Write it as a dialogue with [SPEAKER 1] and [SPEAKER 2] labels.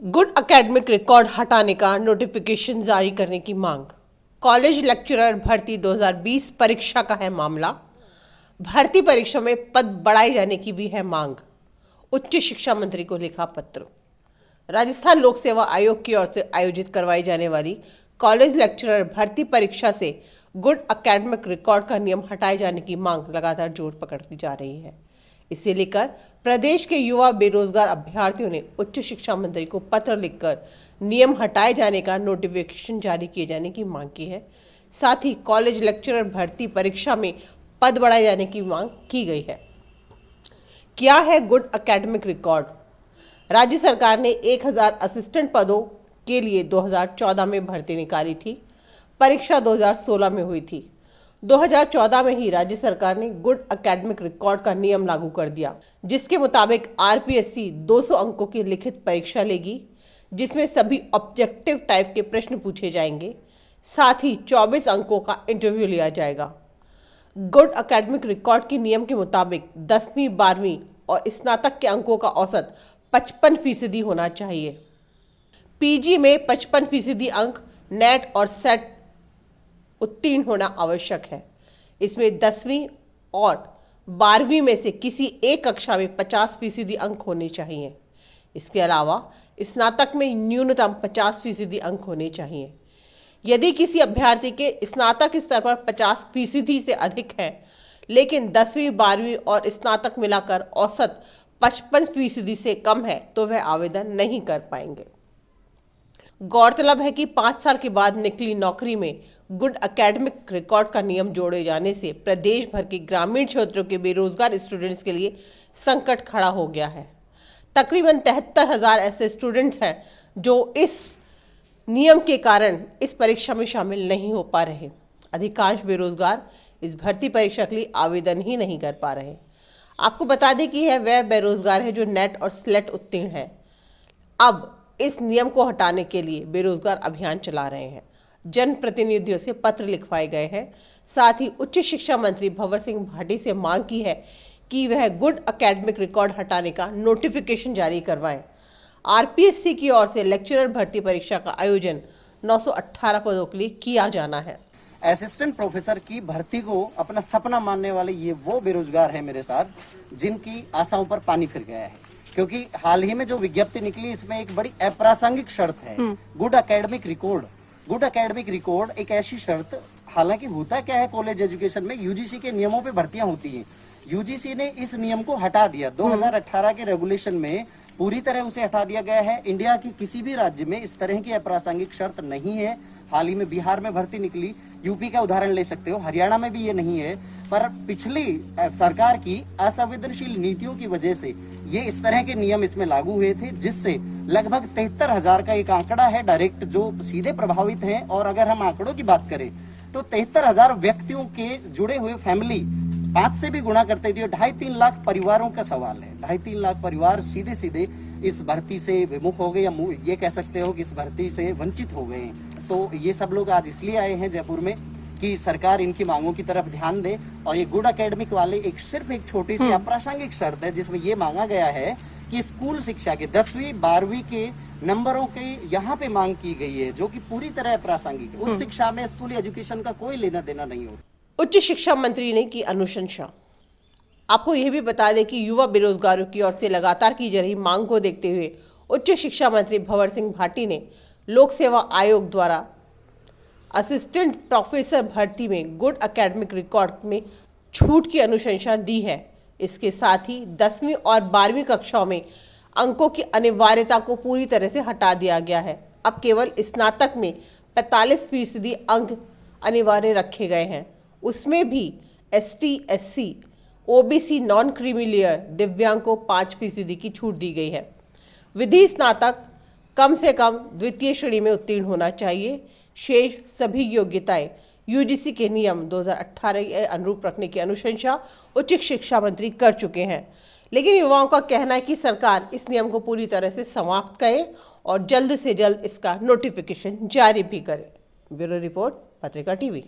[SPEAKER 1] Good academic record हटाने का notification जारी करने की मांग। कॉलेज लेक्चरर भर्ती 2020 परीक्षा का है मामला। भर्ती परीक्षा में पद बढ़ाए जाने की भी है मांग। उच्च शिक्षा मंत्री को लिखा पत्र। राजस्थान लोक सेवा आयोग की ओर से आयोजित करवाई जाने वाली कॉलेज लेक्चरर भर्ती परीक्षा से गुड एकेडमिक रिकॉर्ड का नियम हटाए जाने की मांग लगातार जोर पकड़ती जा रही है। इसे लेकर प्रदेश के युवा बेरोजगार अभ्यर्थियों ने उच्च शिक्षा मंत्री को पत्र लिखकर नियम हटाए जाने का नोटिफिकेशन जारी किए जाने की मांग की है। साथ ही कॉलेज लेक्चरर भर्ती परीक्षा में पद बढ़ाए जाने की मांग की गई है। क्या है गुड एकेडमिक रिकॉर्ड? राज्य सरकार ने 1000 असिस्टेंट पदों के लिए 2014 में भर्ती निकाली थी। परीक्षा 2016 में हुई थी। 2014 में ही राज्य सरकार ने गुड एकेडमिक रिकॉर्ड का नियम लागू कर दिया, जिसके मुताबिक आरपीएससी 200 अंकों की लिखित परीक्षा लेगी, जिसमें सभी ऑब्जेक्टिव टाइप के प्रश्न पूछे जाएंगे। साथ ही 24 अंकों का इंटरव्यू लिया जाएगा। गुड एकेडमिक रिकॉर्ड के नियम के मुताबिक 10वीं 12वीं और स्नातक के अंकों का औसत 55% होना चाहिए। पीजी में 55% अंक, नेट और सेट उत्तीर्ण होना आवश्यक है। इसमें 10वीं और 12वीं में से किसी एक कक्षा में 50% अंक होने चाहिए। इसके अलावा स्नातक में न्यूनतम 50% अंक होने चाहिए। यदि किसी अभ्यर्थी के स्नातक स्तर पर 50% से अधिक है, लेकिन 10वीं 12वीं और स्नातक मिलाकर औसत 55% से कम है, तो वह आवेदन नहीं कर पाएंगे। गौरतलब है कि 5 साल के बाद निकली नौकरी में गुड एकेडमिक रिकॉर्ड का नियम जोड़े जाने से प्रदेश भर के ग्रामीण क्षेत्रों के बेरोजगार स्टूडेंट्स के लिए संकट खड़ा हो गया है। तकरीबन 73,000 ऐसे स्टूडेंट्स हैं जो इस नियम के कारण इस परीक्षा में शामिल नहीं हो पा रहे। अधिकांश बेरोजगार इस भर्ती परीक्षा के लिए आवेदन ही नहीं कर पा रहे। आपको बता दें कि वह बेरोजगार है जो नेट और स्लेट उत्तीर्ण है। अब इस नियम को हटाने के लिए बेरोजगार अभियान चला रहे हैं। जनप्रतिनिधियों से पत्र लिखवाए गए हैं। साथ ही उच्च शिक्षा मंत्री भंवर सिंह भाटी से मांग की है कि वह गुड एकेडमिक रिकॉर्ड हटाने का नोटिफिकेशन जारी करवाएं। आरपीएससी की ओर से लेक्चरर भर्ती परीक्षा का आयोजन 918 पदों के लिए किया जाना है।
[SPEAKER 2] असिस्टेंट प्रोफेसर की भर्ती को अपना सपना मानने वाले ये वो बेरोजगार हैं मेरे साथ जिनकी आशाओं पर पानी फिर गया है, क्योंकि हाल ही में जो विज्ञप्ति निकली इसमें एक बड़ी अप्रासंगिक शर्त है, good academic record. Good academic record एक ऐसी शर्त, हालांकि होता क्या है कॉलेज एजुकेशन में यूजीसी के नियमों पे भर्तियां होती हैं। यूजीसी ने इस नियम को हटा दिया। 2018 के रेगुलेशन में पूरी तरह उसे हटा दिया गया है। इंडिया के किसी भी राज्य में इस तरह की अप्रासंगिक शर्त नहीं है। हाल ही में बिहार में भर्ती निकली, यूपी का उदाहरण ले सकते हो, हरियाणा में भी ये नहीं है। पर पिछली सरकार की असंवेदनशील नीतियों की वजह से ये इस तरह के नियम इसमें लागू हुए थे, जिससे लगभग 73,000 का एक आंकड़ा है डायरेक्ट जो सीधे प्रभावित हैं। और अगर हम आंकड़ों की बात करें तो 73,000 व्यक्तियों के जुड़े हुए फैमिली 5 से भी गुणा करते थे। 2.5-3 लाख परिवारों का सवाल है। 2.5-3 लाख परिवार सीधे सीधे इस भर्ती से विमुख हो गए, या ये कह सकते हो कि इस भर्ती से वंचित हो गए। तो ये सब लोग आज इसलिए आए हैं जयपुर में कि सरकार इनकी मांगों की तरफ ध्यान दे। और ये गुड एकेडमिक वाले सिर्फ एक छोटी सी अप्रासंगिक शर्त है जिसमें ये मांगा गया है कि स्कूल शिक्षा के 10वीं 12वीं के नंबरों की यहाँ पे मांग की गई है, जो कि पूरी तरह अप्रासंगिक है। उच्च शिक्षा में स्कूल एजुकेशन का कोई लेना देना नहीं होता।
[SPEAKER 1] उच्च शिक्षा मंत्री ने की अनुशंसा। आपको यह भी बता दें कि युवा बेरोजगारों की ओर से लगातार की जा रही मांग को देखते हुए उच्च शिक्षा मंत्री भंवर सिंह भाटी ने लोक सेवा आयोग द्वारा असिस्टेंट प्रोफेसर भर्ती में गुड एकेडमिक रिकॉर्ड में छूट की अनुशंसा दी है। इसके साथ ही 10वीं और 12वीं कक्षाओं में अंकों की अनिवार्यता को पूरी तरह से हटा दिया गया है। अब केवल स्नातक में 45% अंक अनिवार्य रखे गए हैं। उसमें भी ST, SC, OBC, non creamy layer, दिव्यांग को 5% की छूट दी गई है। विधि स्नातक कम से कम द्वितीय श्रेणी में उत्तीर्ण होना चाहिए। शेष सभी योग्यताएं यूजीसी के नियम 2018 के अनुरूप रखने की अनुशंसा उच्च शिक्षा मंत्री कर चुके हैं। लेकिन युवाओं का कहना है कि सरकार इस नियम को पूरी तरह से समाप्त करे और जल्द से जल्द इसका नोटिफिकेशन जारी भी करे। ब्यूरो रिपोर्ट, पत्रिका टीवी।